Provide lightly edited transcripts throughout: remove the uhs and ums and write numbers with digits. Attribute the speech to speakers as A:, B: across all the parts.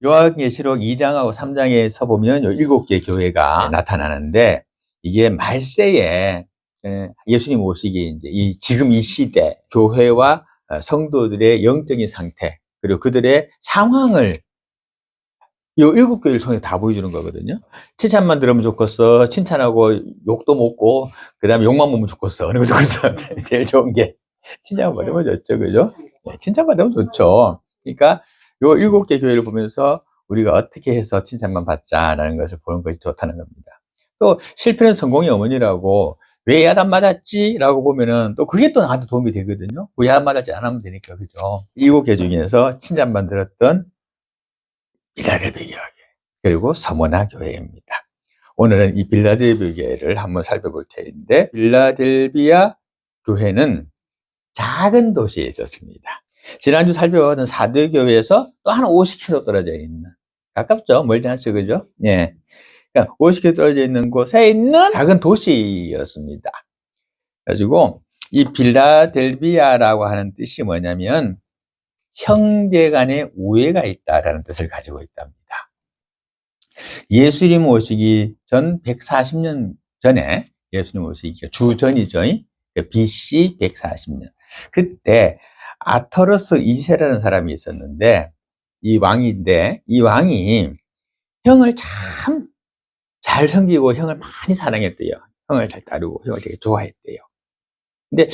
A: 요한계시록 2장하고 3장에서 보면 요 7개 교회가 나타나는데, 이게 말세에 예수님 오시기 이제 지금 이 시대 교회와 성도들의 영적인 상태, 그리고 그들의 상황을 요 7교회를 통해 다 보여주는 거거든요. 칭찬만 들으면 좋겠어. 칭찬하고 욕도 먹고, 그 다음에 욕만 먹으면 좋겠어. 어느 거 좋겠어. 제일 좋은 게 칭찬 받으면 좋죠. 그죠? 네, 칭찬 받으면 좋죠. 그러니까 요 7개 교회를 보면서 우리가 어떻게 해서 칭찬만 받자라는 것을 보는 것이 좋다는 겁니다. 또 실패는 성공의 어머니라고, 왜 야단 맞았지? 라고 보면은 또 그게 또 나한테 도움이 되거든요. 왜 야단 맞았지 안 하면 되니까. 그죠? 7개 중에서 칭찬만 들었던 빌라델비아 교회, 그리고 서머나 교회입니다. 오늘은 이 빌라델비아 교회를 한번 살펴볼 텐데, 빌라델비아 교회는 작은 도시에 있었습니다. 지난주 살펴봤던 사도교회에서 또 한 50km 떨어져 있는, 가깝죠? 멀지 않죠? 그죠? 예. 그러니까 50km 떨어져 있는 곳에 있는 작은 도시였습니다. 그래가지고 이 빌라델비아라고 하는 뜻이 뭐냐면 형제 간의 우애가 있다라는 뜻을 가지고 있답니다. 예수님 오시기 전 140년 전에, 예수님 오시기 주전이죠. BC 140년. 그때 아터러스 2세라는 사람이 있었는데, 이 왕인데, 이 왕이 형을 참 잘 섬기고 형을 많이 사랑했대요. 형을 잘 따르고 형을 되게 좋아했대요. 근데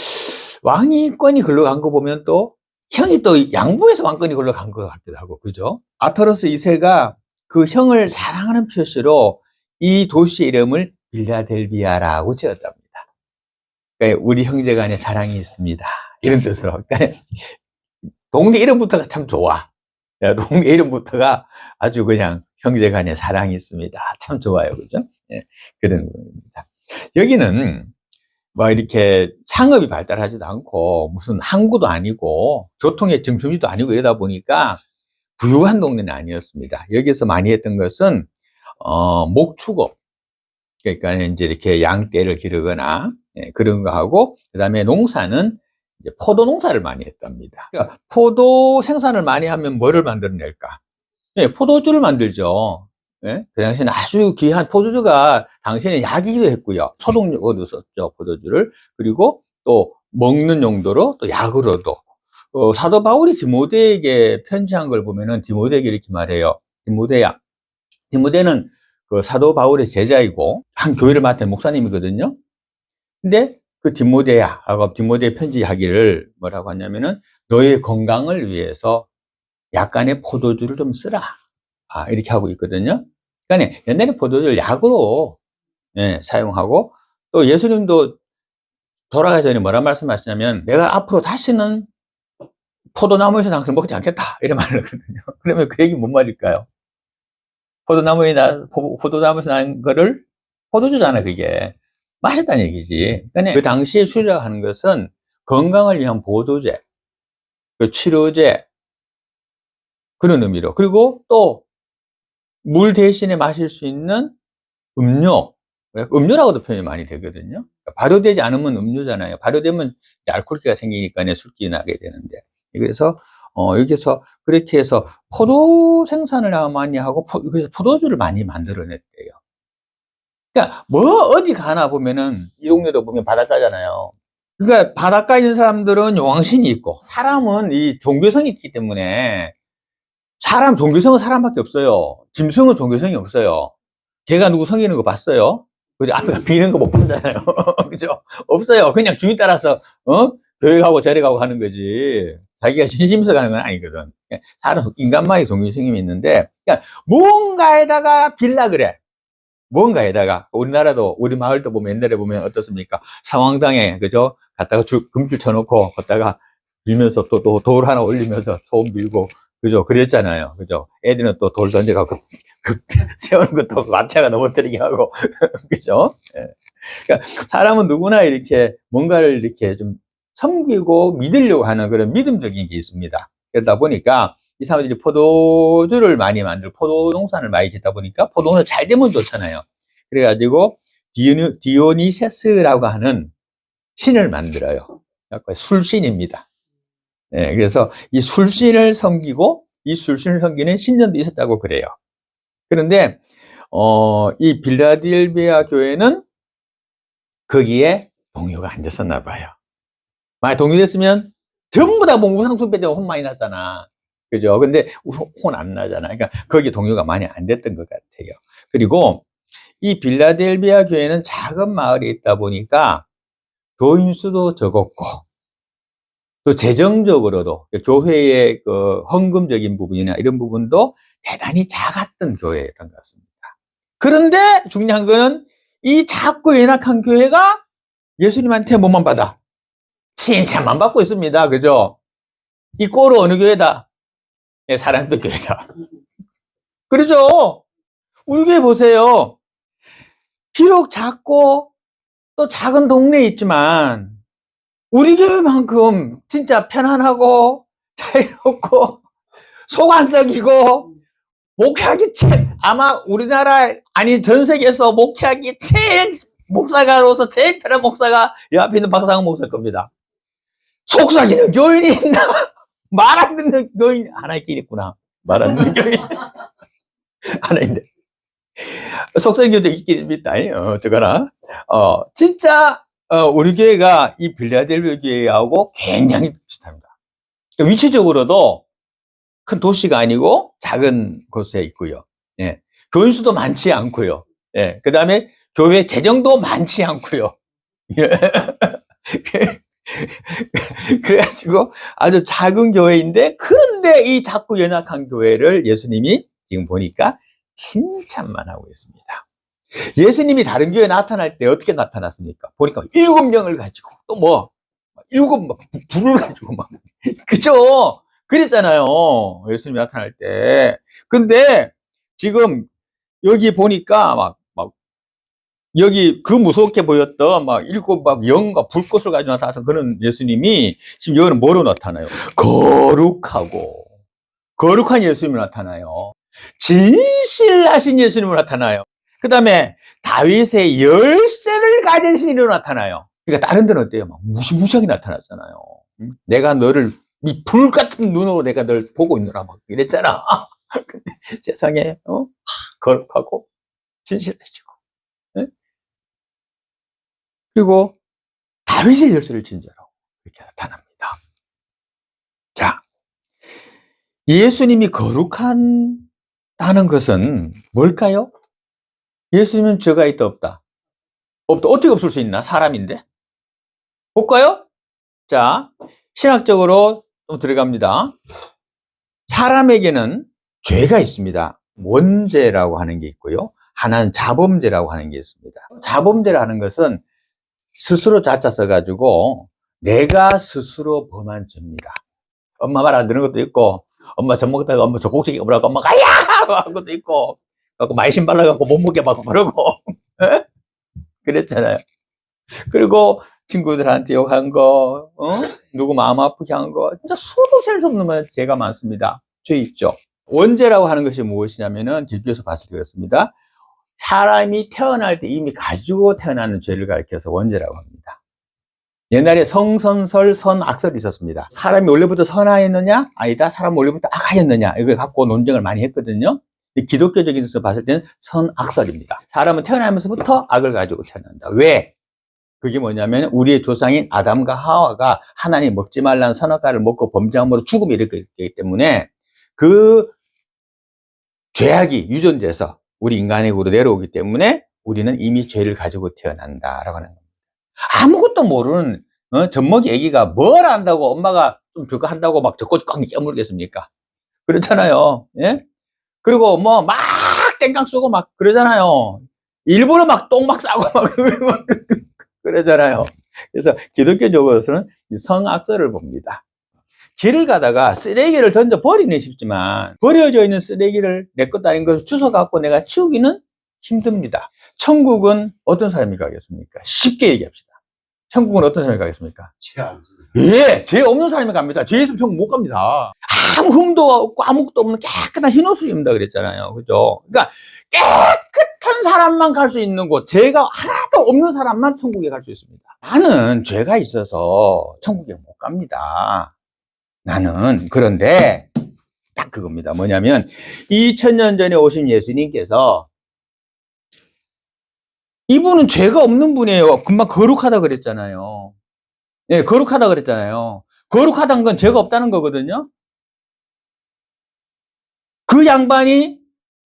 A: 왕위권이 글로 간 거 보면 또 형이 또 양보해서 왕권이 글로 간 것 같기도 하고, 그죠? 아터러스 2세가 그 형을 사랑하는 표시로 이 도시 이름을 빌라델비아라고 지었답니다. 그러니까 우리 형제 간에 사랑이 있습니다, 이런 뜻으로. 그러니까 동네 이름부터가 참 좋아. 동네 이름부터가 아주 그냥 형제 간에 사랑이 있습니다, 참 좋아요. 그죠? 예, 그런 겁니다. 여기는 뭐 이렇게 상업이 발달하지도 않고 무슨 항구도 아니고 교통의 중심지도 아니고 이러다 보니까 부유한 동네는 아니었습니다. 여기서 많이 했던 것은 목축업, 그러니까 이제 이렇게 양떼를 기르거나 그런 거 하고, 그다음에 농사는 이제 포도 농사를 많이 했답니다. 그러니까 포도 생산을 많이 하면 뭐를 만들어낼까? 포도주를 만들죠. 예? 그 당시에는 아주 귀한 포도주가 당시에는 약이기도 했고요. 소독으로 썼죠, 포도주를. 그리고 또 먹는 용도로, 또 약으로도. 사도 바울이 디모데에게 편지한 걸 보면은 디모데에게 이렇게 말해요. 디모데야. 디모데는 그 사도 바울의 제자이고 한 교회를 맡은 목사님이거든요. 근데 그 디모데야 하고 디모데에 편지하기를 뭐라고 하냐면은 너의 건강을 위해서 약간의 포도주를 좀 쓰라. 이렇게 하고 있거든요. 그러니까 옛날에 포도주를 약으로 사용하고, 또 예수님도 돌아가기 전에 뭐라 말씀하시냐면 내가 앞으로 다시는 포도나무에서 난 것을 먹지 않겠다, 이런 말을 하거든요. 그러면 그 얘기 뭔 말일까요? 포도나무에서 난 거를, 포도주잖아 그게, 마셨다는 얘기지. 그러니까 그 당시에 수리하는 것은 건강을 위한 보조제, 그 치료제, 그런 의미로. 그리고 또 물 대신에 마실 수 있는 음료, 음료라고도 표현이 많이 되거든요. 발효되지 않으면 음료잖아요. 발효되면 알코올기가 생기니까 술기 나게 되는데, 그래서 여기서 그렇게 해서 포도 생산을 많이 하고, 그래서 포도주를 많이 만들어냈대요. 그러니까 뭐 어디 가나 보면은, 이 동네도 보면 바닷가잖아요. 그러니까 바닷가에 있는 사람들은 용왕신이 있고, 사람은 이 종교성이 있기 때문에, 종교성은 사람밖에 없어요. 짐승은 종교성이 없어요. 걔가 누구 섬기는 거 봤어요? 그죠? 앞에 비는 거 못 봤잖아요. 그죠? 없어요. 그냥 주인 따라서, 교회 가고 저리 가고 하는 거지. 자기가 진심에서 가는 건 아니거든. 사람, 인간만의 종교성이 있는데, 그러니까 뭔가에다가 빌라 그래. 뭔가에다가. 우리나라도, 우리 마을도 보면, 옛날에 보면 어떻습니까? 상황당에, 그죠? 갖다가 금줄 쳐놓고, 걷다가 빌면서 또 돌 하나 올리면서 소음 빌고, 그죠? 그랬잖아요. 그죠? 애들은 또 돌 던져갖고, 세우는 것도 마차가 넘어뜨리게 하고, 그죠? 예. 그러니까 사람은 누구나 이렇게 뭔가를 이렇게 좀 섬기고 믿으려고 하는 그런 믿음적인 게 있습니다. 그러다 보니까 이 사람들이 포도주를 많이 만들고 포도 농사를 많이 짓다 보니까 포도 농사 잘 되면 좋잖아요. 그래가지고 디오니세스라고 하는 신을 만들어요. 술신입니다. 그래서 이 술신을 섬기고 이 술신을 섬기는 신전도 있었다고 그래요. 그런데 이 빌라델비아 교회는 거기에 동요가 안 됐었나 봐요. 만약 동요됐으면 전부 다 뭐 우상숭배 때문에 혼 많이 났잖아. 그죠? 근데 혼 안 나잖아. 그러니까 거기에 동요가 많이 안 됐던 것 같아요. 그리고 이 빌라델비아 교회는 작은 마을에 있다 보니까 교인 수도 적었고, 또 재정적으로도 교회의 그 헌금적인 부분이나 이런 부분도 대단히 작았던 교회였던 것 같습니다. 그런데 중요한 거는 이 작고 연약한 교회가 예수님한테 뭐만 받아? 칭찬만 받고 있습니다. 그죠? 이 꼴은 어느 교회다? 예, 사랑도 교회다. 그렇죠? 우리 교회 보세요. 비록 작고 또 작은 동네에 있지만 우리 교회만큼 진짜 편안하고 자유롭고 속 안 썩이고 목회하기 아마 우리나라 아니 전 세계에서 목회하기 제일 목사가로서 제일 편한 목사가 이 앞에 있는 박상훈 목사일 겁니다. 속 썩이는 교인이 있나? 말 안 듣는 교인 하나 있긴 있구나. 말 안 듣는 교인 하나 있네. 속 썩이는 교인도 있긴 있다. 어쩌거나 진짜 우리 교회가 이 빌라델비아 교회하고 굉장히 비슷합니다. 그러니까 위치적으로도 큰 도시가 아니고 작은 곳에 있고요. 예. 교인 수도 많지 않고요. 예. 그 다음에 교회 재정도 많지 않고요. 예. 그래가지고 아주 작은 교회인데, 그런데 이 작고 연약한 교회를 예수님이 지금 보니까 칭찬만 하고 있습니다. 예수님이 다른 교회에 나타날 때 어떻게 나타났습니까? 보니까 7명을 가지고 또 뭐 7 불을 가지고 막 그죠? 그랬잖아요. 예수님이 나타날 때. 근데 지금 여기 보니까 막 여기 그 무섭게 보였던 막 7 영과 불꽃을 가지고 나타났던 그런 예수님이 지금 여기는 뭐로 나타나요? 거룩한 예수님이 나타나요. 진실하신 예수님으로 나타나요. 그 다음에 다윗의 열쇠를 가진 신으로 나타나요. 그러니까 다른 데는 어때요? 막 무시무시하게 나타났잖아요. 내가 너를 이 불 같은 눈으로 내가 널 보고 있노라 막 이랬잖아. 근데 세상에 거룩하고 진실하시고, 네? 그리고 다윗의 열쇠를 진 자로 이렇게 나타납니다. 자, 예수님이 거룩하다는 것은 뭘까요? 예수님은 죄가 있다 없다? 없다. 어떻게 없을 수 있나? 사람인데. 볼까요? 자, 신학적으로 또 들어갑니다. 사람에게는 죄가 있습니다. 원죄라고 하는 게 있고요. 하나는 자범죄라고 하는 게 있습니다. 자범죄라는 것은 스스로 자자 써가지고 내가 스스로 범한 죄입니다. 엄마 말 안 듣는 것도 있고, 엄마 젖 먹다가 엄마 젖꼭지기 오라고 엄마가 야! 하고 한 것도 있고, 마이신 발라갖고 못 먹게 막 그러고 그랬잖아요. 그리고 친구들한테 욕한 거, 누구 마음 아프게 한 거, 진짜 수도 셀 수 없는 죄가 많습니다. 죄 있죠. 원죄라고 하는 것이 무엇이냐면은 길교에서 봤을 때 그렇습니다. 사람이 태어날 때 이미 가지고 태어나는 죄를 가리켜서 원죄라고 합니다. 옛날에 성선설, 선악설이 있었습니다. 사람이 원래부터 선하였느냐? 아니다. 사람 원래부터 악하였느냐? 이걸 갖고 논쟁을 많이 했거든요. 기독교적인 데서 봤을 때는 선악설입니다. 사람은 태어나면서부터 악을 가지고 태어난다. 왜? 그게 뭐냐면 우리의 조상인 아담과 하와가 하나님 먹지 말라는 선악과를 먹고 범죄함으로 죽음이 이렇게 있기 때문에 그 죄악이 유전돼서 우리 인간에게로 내려오기 때문에 우리는 이미 죄를 가지고 태어난다라고 하는 겁니다. 아무것도 모르는 젖먹이 애기가 뭘 안다고 엄마가 좀 저거 한다고 막 젖꼭지 꽉 깨물겠습니까? 그렇잖아요. 예? 그리고 뭐 막 땡깡 쓰고 막 그러잖아요. 일부러 막 똥 막 싸고 막 그러잖아요. 그래서 기독교적으로서는 성악설을 봅니다. 길을 가다가 쓰레기를 던져 버리는 쉽지만 버려져 있는 쓰레기를 내 것도 아닌 것을 주워 갖고 내가 치우기는 힘듭니다. 천국은 어떤 사람이 가겠습니까? 쉽게 얘기합시다. 천국은 어떤 사람이 가겠습니까?
B: 죄 안 지는.
A: 예, 죄 없는 사람이 갑니다. 죄 있으면 천국 못 갑니다. 아무 흠도 없고 아무것도 없는 깨끗한 흰 옷을 입는다 그랬잖아요. 그죠? 그러니까 깨끗한 사람만 갈 수 있는 곳, 죄가 하나도 없는 사람만 천국에 갈 수 있습니다. 나는 죄가 있어서 천국에 못 갑니다. 나는. 그런데 딱 그겁니다. 뭐냐면 2000년 전에 오신 예수님께서 이분은 죄가 없는 분이에요. 금방 거룩하다 그랬잖아요. 예, 거룩하다 그랬잖아요. 거룩하다는 건 죄가 없다는 거거든요. 그 양반이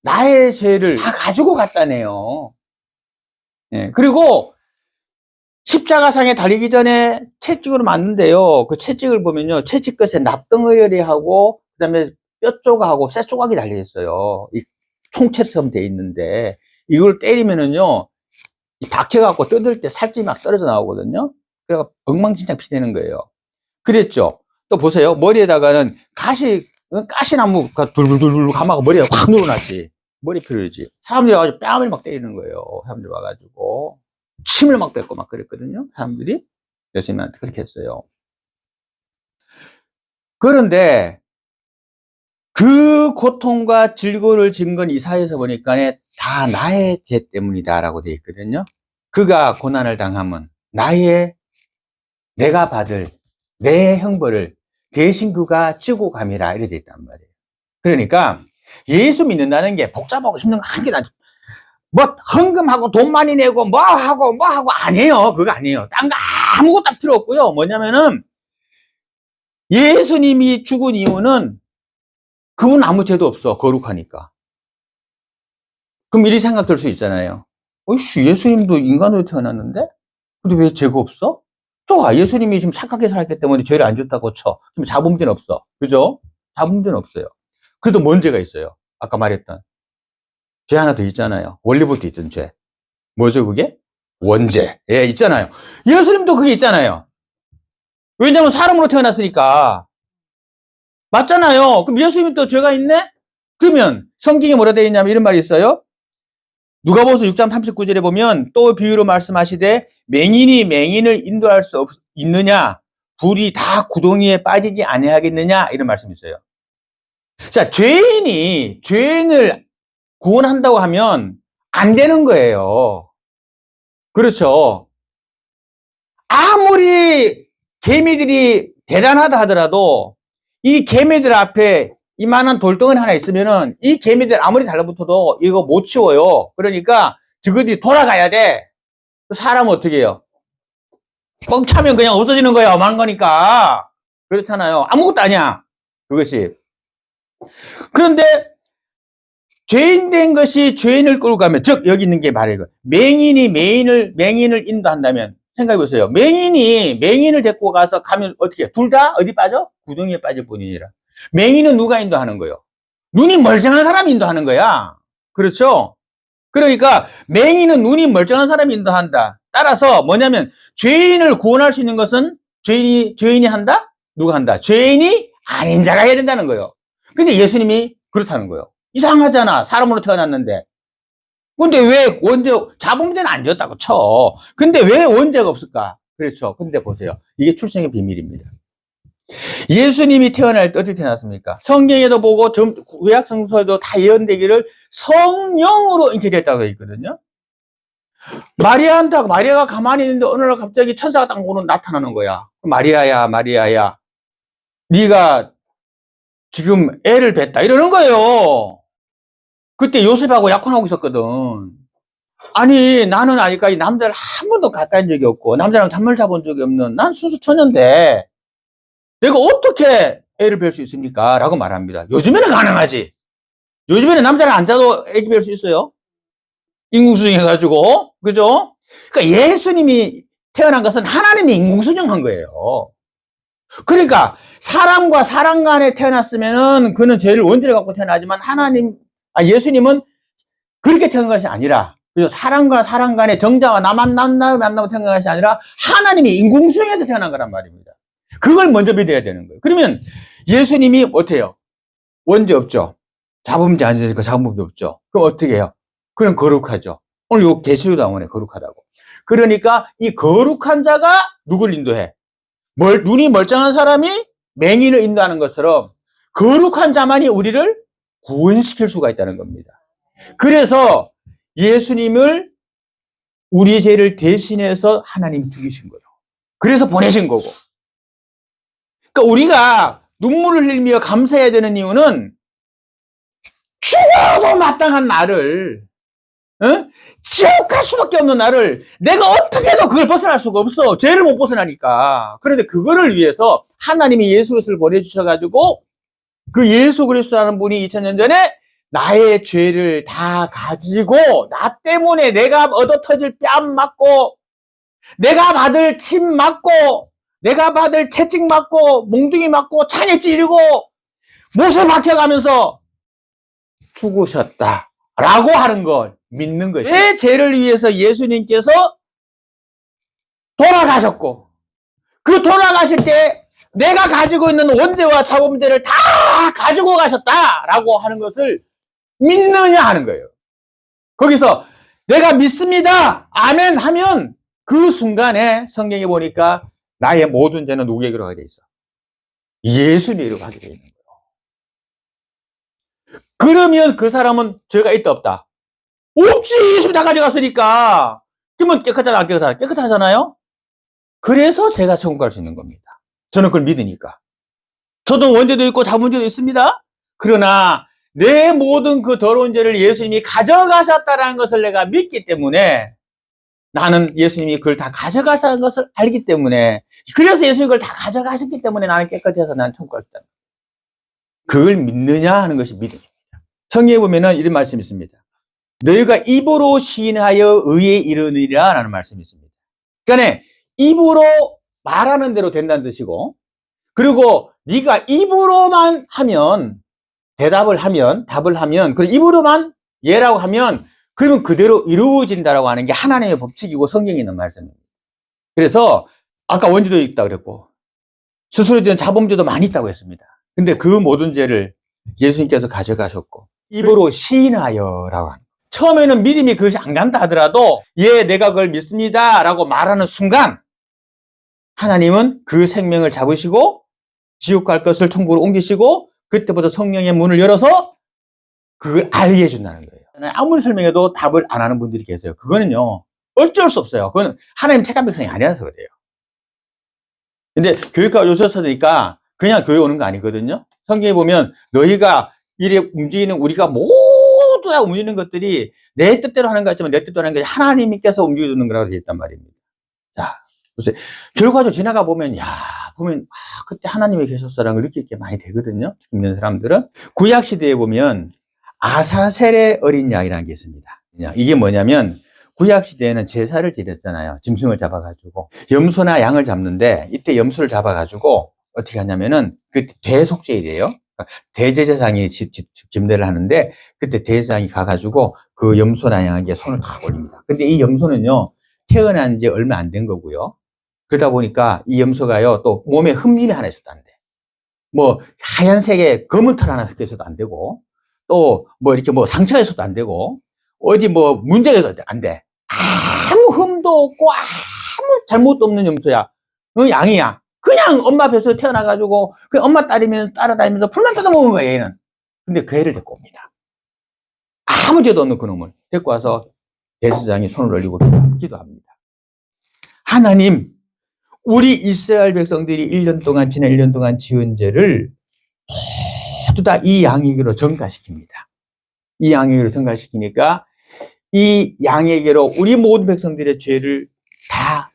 A: 나의 죄를 다 가지고 갔다네요. 예, 그리고 십자가상에 달리기 전에 채찍으로 맞는데요. 그 채찍을 보면요. 채찍 끝에 납덩어리하고, 그 다음에 뼈 조각하고 쇠 조각이 달려있어요. 이 총채처럼 돼 있는데, 이걸 때리면은요, 이 박혀갖고 뜯을 때 살집이 막 떨어져 나오거든요. 그래서 엉망진창 피되는 거예요. 그랬죠. 또 보세요. 머리에다가는 가시나무가 둘둘둘 감아가 머리에 확 눌러놨지. 머리 피르지. 사람들이 와가지고 뺨을 막 때리는 거예요. 사람들이 와가지고. 침을 막 뱉고 막 그랬거든요. 사람들이. 예수님한테 그렇게 했어요. 그런데 그 고통과 질고를 진 건 이사야에서 보니까 다 나의 죄 때문이다라고 되어 있거든요. 그가 고난을 당함은 내가 받을 내 형벌을 대신 그가 지고 감이라 이렇게 되어 있단 말이에요. 그러니까 예수 믿는다는 게 복잡하고 힘든 거 한 개도 아니죠. 뭐 헌금하고 돈 많이 내고 뭐 하고 아니에요. 그거 아니에요. 딴 거 아무것도 필요 없고요. 뭐냐면은 예수님이 죽은 이유는 그분 아무 죄도 없어. 거룩하니까. 그럼 이리 생각 들 수 있잖아요. 어이씨, 예수님도 인간으로 태어났는데? 근데 왜 죄가 없어? 좋아. 예수님이 지금 착하게 살았기 때문에 죄를 안 졌다고 쳐. 지금 잡음죄는 없어. 그죠? 잡음죄는 없어요. 그래도 뭔 죄가 있어요? 아까 말했던. 죄 하나 더 있잖아요. 원리부터 있던 죄. 뭐죠, 그게? 원죄. 예, 있잖아요. 예수님도 그게 있잖아요. 왜냐면 사람으로 태어났으니까. 맞잖아요. 그럼 예수님이 또 죄가 있네? 그러면 성경에 뭐라 되어 있냐면 이런 말이 있어요. 누가복음 6장 39절에 보면 또 비유로 말씀하시되 맹인이 맹인을 인도할 수 있느냐? 불이 다 구덩이에 빠지지 아니하겠느냐? 이런 말씀이 있어요. 자, 죄인을 구원한다고 하면 안 되는 거예요. 그렇죠. 아무리 개미들이 대단하다 하더라도 이 개미들 앞에 이만한 돌덩어리 하나 있으면은 이 개미들 아무리 달라붙어도 이거 못 치워요. 그러니까 저것들이 돌아가야 돼. 사람은 어떻게 해요? 뻥 차면 그냥 없어지는 거야. 많은 거니까. 그렇잖아요. 아무것도 아니야. 그것이. 그런데 죄인 된 것이 죄인을 끌고 가면, 즉 여기 있는 게 말이에요. 맹인이 맹인을 인도한다면 생각해 보세요. 맹인이 맹인을 데리고 가서 가면 어떻게? 둘 다 어디 빠져? 구덩이에 빠질 뿐이니라. 맹인은 누가 인도하는 거예요? 눈이 멀쩡한 사람이 인도하는 거야. 그렇죠? 그러니까 맹인은 눈이 멀쩡한 사람이 인도한다. 따라서 뭐냐면 죄인을 구원할 수 있는 것은 죄인이 한다? 누가 한다? 죄인이 아닌 자가 해야 된다는 거예요. 근데 예수님이 그렇다는 거예요. 이상하잖아. 사람으로 태어났는데. 근데 왜 자범죄는 안 지었다고 쳐. 근데 왜 원죄가 없을까? 그렇죠. 근데 보세요. 이게 출생의 비밀입니다. 예수님이 태어날 때 어떻게 태어났습니까? 성경에도 보고 구약 성서에도 다 예언되기를 성령으로 잉태됐다고 되어 있거든요. 마리아가 가만히 있는데 어느 날 갑자기 천사가 딱 오는 나타나는 거야. 마리아야, 네가 지금 애를 뱄다 이러는 거예요. 그때 요셉하고 약혼하고 있었거든. 아니 나는 아직까지 남자를 한 번도 가까이 한 적이 없고 남자랑 잠을 자본 적이 없는 난 순수 처녀인데 내가 어떻게 애를 뵐 수 있습니까? 라고 말합니다. 요즘에는 가능하지. 요즘에는 남자를 안 자도 애기 뵐 수 있어요. 인공수정해가지고. 그죠? 그러니까 예수님이 태어난 것은 하나님이 인공수정한 거예요. 그러니까 사람과 사람 간에 태어났으면은 그는 죄를 원죄를 갖고 태어나지만 예수님은 그렇게 태어난 것이 아니라 그래서 사람과 사람 간에 정자와 나 만나고 태어난 것이 아니라 하나님이 인공수정해서 태어난 거란 말입니다. 그걸 먼저 믿어야 되는 거예요. 그러면 예수님이 어때요? 원죄 없죠. 잡음죄 안 되니까 잡음죄 없죠. 그럼 어떻게 해요? 그럼 거룩하죠. 오늘 요 계시록 나오네 거룩하다고. 그러니까 이 거룩한 자가 누굴 인도해? 눈이 멀쩡한 사람이 맹인을 인도하는 것처럼 거룩한 자만이 우리를 구원시킬 수가 있다는 겁니다. 그래서 예수님을 우리 죄를 대신해서 하나님 죽이신 거예요. 그래서 보내신 거고. 그러니까 우리가 눈물을 흘리며 감사해야 되는 이유는 죽어도 마땅한 나를, 지옥 갈 수밖에 없는 나를 내가 어떻게 해도 그걸 벗어날 수가 없어. 죄를 못 벗어나니까. 그런데 그거를 위해서 하나님이 예수 그리스도를 보내주셔가지고 그 예수 그리스도라는 분이 2000년 전에 나의 죄를 다 가지고 나 때문에 내가 얻어터질 뺨 맞고 내가 받을 침 맞고 내가 받을 채찍 맞고 몽둥이 맞고 창에 찌르고 못에 박혀가면서 죽으셨다라고 하는 걸 믿는 것이 내 죄를 위해서 예수님께서 돌아가셨고 그 돌아가실 때 내가 가지고 있는 원죄와 자범죄를 다 가지고 가셨다라고 하는 것을 믿느냐 하는 거예요. 거기서 내가 믿습니다. 아멘 하면 그 순간에 성경에 보니까 나의 모든 죄는 누구에게로 가게 돼 있어? 예수님에게로 가게 돼 있는 거예요. 그러면 그 사람은 죄가 있다 없다? 없지. 예수님이 다 가져갔으니까. 그러면 깨끗하다 안 깨끗하다? 깨끗하잖아요. 그래서 제가 천국 갈 수 있는 겁니다. 저는 그걸 믿으니까. 저도 원죄도 있고 자문죄도 있습니다. 그러나 내 모든 그 더러운 죄를 예수님이 가져가셨다는 것을 내가 믿기 때문에 나는 예수님이 그걸 다 가져가셨다는 것을 알기 때문에 그래서 예수님이 그걸 다 가져가셨기 때문에 나는 깨끗해서 나는 천국 갈 수 있다. 그걸 믿느냐 하는 것이 믿음입니다. 성경에 보면은 이런 말씀이 있습니다. 너희가 입으로 시인하여 의에 이르느니라 라는 말씀이 있습니다. 그러니까 입으로 말하는 대로 된다는 뜻이고 그리고 네가 입으로만 하면 답을 하면 그리고 입으로만 예라고 하면 그러면 그대로 이루어진다라고 하는 게 하나님의 법칙이고 성경에 있는 말씀입니다. 그래서 아까 원죄도 있다 그랬고 스스로 지은 자범죄도 많이 있다고 했습니다. 근데 그 모든 죄를 예수님께서 가져가셨고 입으로 시인하여라고 합니다. 처음에는 믿음이 그것이 안 간다 하더라도 예 내가 그걸 믿습니다 라고 말하는 순간 하나님은 그 생명을 잡으시고 지옥 갈 것을 천국으로 옮기시고 그때부터 성령의 문을 열어서 그걸 알게 해준다는 거예요. 아무리 설명해도 답을 안 하는 분들이 계세요. 그거는요 어쩔 수 없어요. 그건 하나님 택한 백성이 아니라서 그래요. 근데 교회가 오셨으니까 그냥 교회 오는 거 아니거든요. 성경에 보면 너희가 이래 움직이는 우리가 모두 다 움직이는 것들이 내 뜻대로 하는 것 같지만 내 뜻대로 하는 것이 하나님께서 움직여주는 거라고 되어 있단 말입니다. 자, 보세요. 결과적으로 지나가 보면 그때 하나님이 계셨어라는 걸 느낄 게 많이 되거든요. 믿는 사람들은. 구약 시대에 보면 아사셀의 어린 양이라는 게 있습니다. 이게 뭐냐면 구약 시대에는 제사를 드렸잖아요. 짐승을 잡아가지고 염소나 양을 잡는데 이때 염소를 잡아가지고 어떻게 하냐면은 그 대속죄일이에요. 대제사장이 집례를 하는데 그때 대제사장이 가가지고 그 염소나 양에게 손을 탁 올립니다. 근데 이 염소는요 태어난 지 얼마 안 된 거고요. 그러다 보니까 이 염소가요 또 몸에 흠집이 하나 있어도 안 돼. 뭐 하얀색의 검은 털 하나 섞여 있어도 안 되고 또 뭐 이렇게 뭐 상처가 있어도 안 되고 어디 뭐 문제가 있어도 안 돼. 아무 흠도 없고 아무 잘못도 없는 염소야. 양이야. 그냥 엄마 뱃속에 태어나가지고 그 엄마 따라다니면서 풀만 뜯어먹은 거야 얘는. 근데 그 애를 데리고 옵니다. 아무 죄도 없는 그놈을 데리고 와서 대제사장이 손을 올리고 기도합니다. 하나님, 우리 이스라엘 백성들이 1년 동안 지난 1년 동안 지은 죄를 모두 다 이 양에게로 전가시킵니다. 이 양에게로 전가시키니까 이 양에게로 우리 모든 백성들의 죄를 다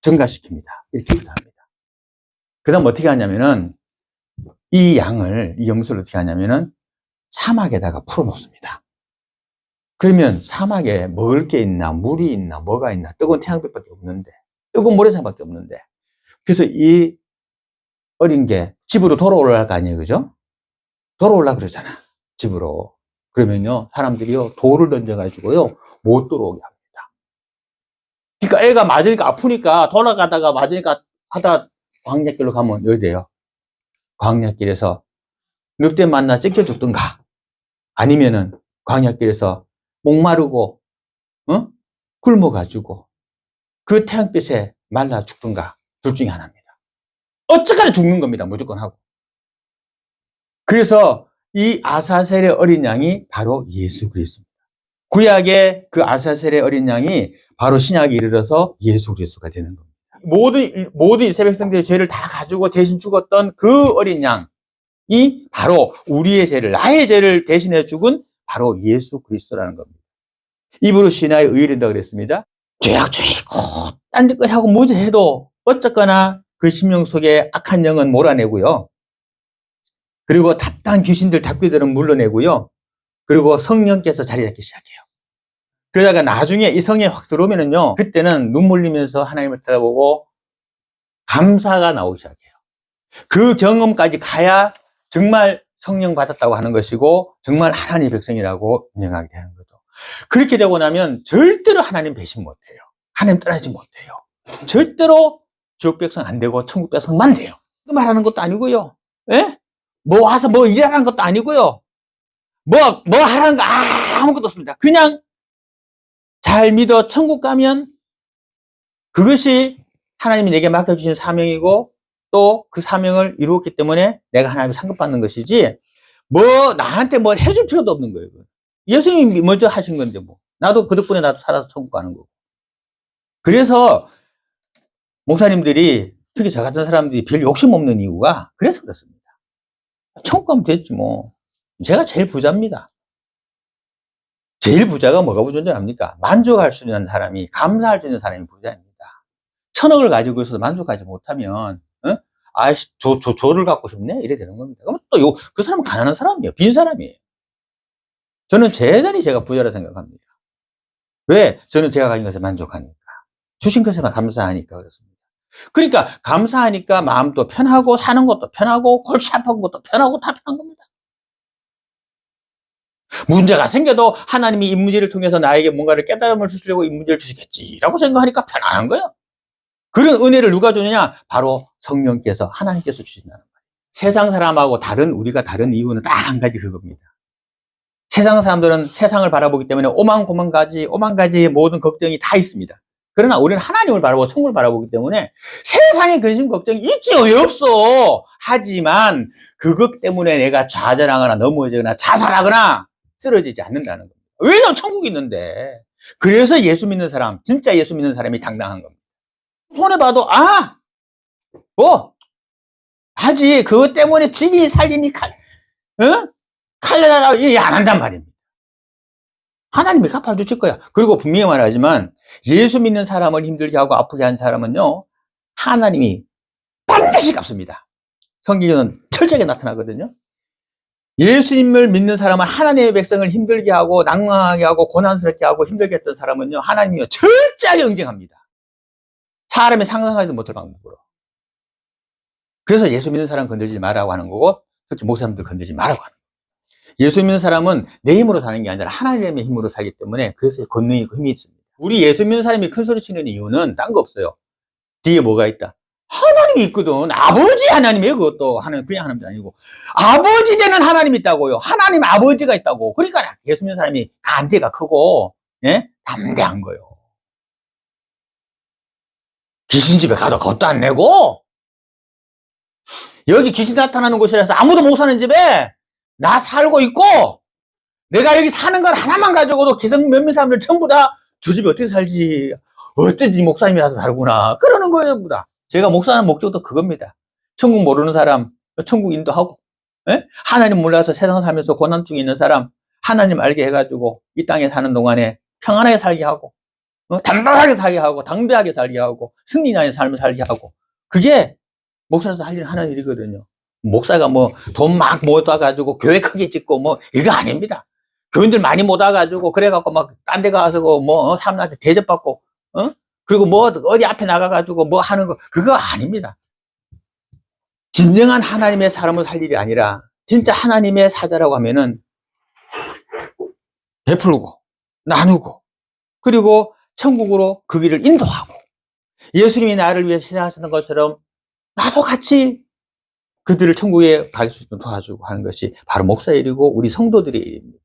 A: 전가시킵니다. 이렇게 기도합니다. 그 다음 어떻게 하냐면은 이 염소를 어떻게 하냐면은 사막에다가 풀어놓습니다. 그러면 사막에 먹을 게 있나 물이 있나 뭐가 있나 뜨거운 태양빛밖에 없는데 뜨거운 모래사밖에 없는데 그래서 이 어린 게 집으로 돌아올라 거 아니에요, 그죠? 돌아올라 그러잖아, 집으로. 그러면요 사람들이요 돌을 던져가지고요 못 들어오게 합니다. 그러니까 애가 맞으니까 아프니까 돌아가다가 맞으니까 하다 광야길로 가면 여기 돼요. 광야길에서 늑대 만나 찢겨 죽든가 아니면은 광야길에서 목마르고 굶어가지고 그 태양빛에 말라 죽든가 둘 중에 하나입니다. 어쩌거나 죽는 겁니다. 무조건 하고. 그래서 이 아사셀의 어린 양이 바로 예수 그리스도입니다. 구약의 그 아사셀의 어린 양이 바로 신약에 이르러서 예수 그리스도가 되는 겁니다. 모든 이스라엘 백성들의 죄를 다 가지고 대신 죽었던 그 어린 양, 바로 우리의 죄를, 나의 죄를 대신해 죽은 바로 예수 그리스도라는 겁니다. 입으로 신하에 의인이라고 그랬습니다. 죄악 중에 있고 딴짓거리 하고 무죄해도 어쨌거나 그 심령 속에 악한 영은 몰아내고요. 그리고 답답한 귀신들 잡귀들은 물러내고요. 그리고 성령께서 자리 잡기 시작해요. 그러다가 나중에 이 성령이 확 들어오면은요, 그때는 눈물 흘리면서 하나님을 쳐다보고 감사가 나오기 시작해요. 그 경험까지 가야 정말 성령 받았다고 하는 것이고 정말 하나님의 백성이라고 인정하게 되는 거죠. 그렇게 되고 나면 절대로 하나님 배신 못해요. 하나님 떠나지 못해요. 절대로 지옥 백성 안 되고 천국 백성만 돼요. 그 말하는 것도 아니고요. 예? 뭐 와서 뭐 일하라는 것도 아니고요. 뭐 하라는 거 아무것도 없습니다. 그냥 잘 믿어 천국 가면 그것이 하나님이 내게 맡겨주신 사명이고 또 그 사명을 이루었기 때문에 내가 하나님을 상급받는 것이지 뭐 나한테 뭘 해줄 필요도 없는 거예요. 예수님이 먼저 하신 건데 뭐 나도 그 덕분에 나도 살아서 천국 가는 거고. 그래서 목사님들이 특히 저 같은 사람들이 별 욕심 없는 이유가 그래서 그렇습니다. 천국 가면 됐지 뭐. 제가 제일 부자입니다. 제일 부자가 뭐가 부자입니까? 만족할 수 있는 사람이, 감사할 수 있는 사람이 부자입니다. 1,000억을 가지고 있어도 만족하지 못하면 아이씨 조를 갖고 싶네? 이래 되는 겁니다. 그러면 또 그 사람은 가난한 사람이에요. 빈 사람이에요. 저는 대단히 제가 부자라 생각합니다. 왜? 저는 제가 가진 것에 만족하니까. 주신 것에만 감사하니까 그렇습니다. 그러니까 감사하니까 마음도 편하고 사는 것도 편하고 골치 아픈 것도 편하고 다 편한 겁니다. 문제가 생겨도 하나님이 이 문제를 통해서 나에게 뭔가를 깨달음을 주시려고 이 문제를 주시겠지라고 생각하니까 편안한 거예요. 그런 은혜를 누가 주느냐? 바로 성령께서, 하나님께서 주신다는 거예요. 세상 사람하고 우리가 다른 이유는 딱 한 가지 그겁니다. 세상 사람들은 세상을 바라보기 때문에 오만 가지 모든 걱정이 다 있습니다. 그러나 우리는 하나님을 바라보고 천국을 바라보기 때문에 세상의 근심 걱정이 있지 왜 없어. 하지만 그것 때문에 내가 좌절하거나 넘어지거나 자살하거나 쓰러지지 않는다는 겁니다. 왜냐하면 천국이 있는데. 그래서 예수 믿는 사람, 진짜 예수 믿는 사람이 당당한 겁니다. 손해 봐도 하지. 그것 때문에 지기 살리니 칼날하라 안 한단 말입니다. 하나님이 갚아주실 거야. 그리고 분명히 말하지만 예수 믿는 사람을 힘들게 하고 아프게 한 사람은요, 하나님이 반드시 갚습니다. 성경에는 철저하게 나타나거든요. 예수님을 믿는 사람은 하나님의 백성을 힘들게 하고 낭망하게 하고 고난스럽게 하고 힘들게 했던 사람은요, 하나님이요 철저하게 응징합니다. 사람이 상상하지 못할 방법으로. 그래서 예수 믿는 사람 건들지 말라고 하는 거고, 특히 목사님들 건들지 말라고 하는 거예요. 예수 믿는 사람은 내 힘으로 사는 게 아니라 하나님의 힘으로 살기 때문에 그래서 권능이 있고 힘이 있습니다. 우리 예수 믿는 사람이 큰 소리 치는 이유는 딴 거 없어요. 뒤에 뭐가 있다? 하나님이 있거든. 아버지 하나님이에요. 그것도 그냥 하나님이 아니고 아버지 되는 하나님이 있다고요. 하나님 아버지가 있다고. 그러니까 예수 믿는 사람이 간대가 크고 담대한 거예요. 귀신 집에 가도 겁도 안 내고, 여기 귀신 나타나는 곳이라서 아무도 못 사는 집에 나 살고 있고, 내가 여기 사는 걸 하나만 가지고도 기성 몇몇 사람들 전부 다 저 집에 어떻게 살지, 어쩐지 목사님이라서 살구나 그러는 거예요. 전부 다. 제가 목사하는 목적도 그겁니다. 천국 모르는 사람 천국 인도하고, 하나님 몰라서 세상 살면서 고난 중에 있는 사람 하나님 알게 해가지고 이 땅에 사는 동안에 평안하게 살게 하고, 담담하게 살게 하고, 당대하게 살게 하고, 승리나의 삶을 살게 하고, 그게 목사로서 할 일 하는 일이거든요. 목사가 돈 막 모아가지고 교회 크게 짓고 이거 아닙니다. 교인들 많이 모아가지고 그래갖고 딴 데 가서 사람한테 대접받고, 그리고 어디 앞에 나가가지고 하는 거, 그거 아닙니다. 진정한 하나님의 사람을 살 일이 아니라 진짜 하나님의 사자라고 하면은 베풀고 나누고, 그리고 천국으로 그 길을 인도하고, 예수님이 나를 위해서 희생하셨던 것처럼 나도 같이 그들을 천국에 갈 수 있도록 도와주고 하는 것이 바로 목사의 일이고 우리 성도들의 일입니다.